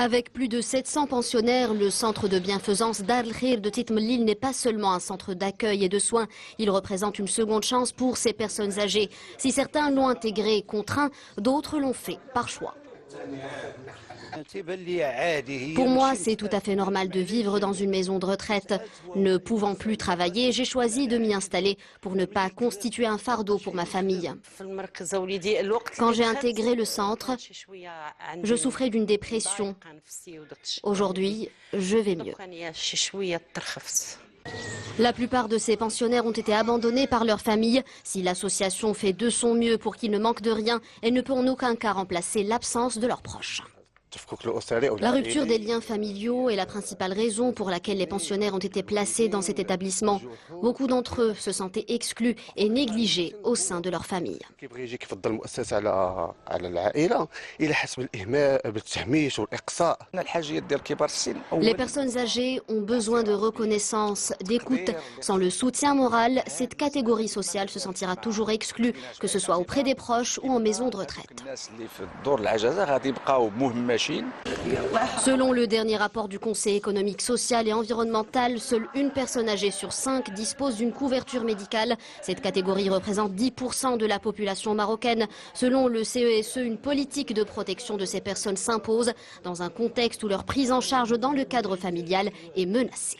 Avec plus de 700 pensionnaires, le centre de bienfaisance Dar El Khir de Titmlil n'est pas seulement un centre d'accueil et de soins. Il représente une seconde chance pour ces personnes âgées. Si certains l'ont intégré contraint, d'autres l'ont fait par choix. Pour moi, c'est tout à fait normal de vivre dans une maison de retraite. Ne pouvant plus travailler, j'ai choisi de m'y installer pour ne pas constituer un fardeau pour ma famille. Quand j'ai intégré le centre, je souffrais d'une dépression. Aujourd'hui, je vais mieux. La plupart de ces pensionnaires ont été abandonnés par leur famille. Si l'association fait de son mieux pour qu'ils ne manquent de rien, elle ne peut en aucun cas remplacer l'absence de leurs proches. La rupture des liens familiaux est la principale raison pour laquelle les pensionnaires ont été placés dans cet établissement. Beaucoup d'entre eux se sentaient exclus et négligés au sein de leur famille. Les personnes âgées ont besoin de reconnaissance, d'écoute. Sans le soutien moral, cette catégorie sociale se sentira toujours exclue, que ce soit auprès des proches ou en maison de retraite. Selon le dernier rapport du Conseil économique, social et environnemental, seule une personne âgée sur 5 dispose d'une couverture médicale. Cette catégorie représente 10% de la population marocaine. Selon le CESE, une politique de protection de ces personnes s'impose dans un contexte où leur prise en charge dans le cadre familial est menacée.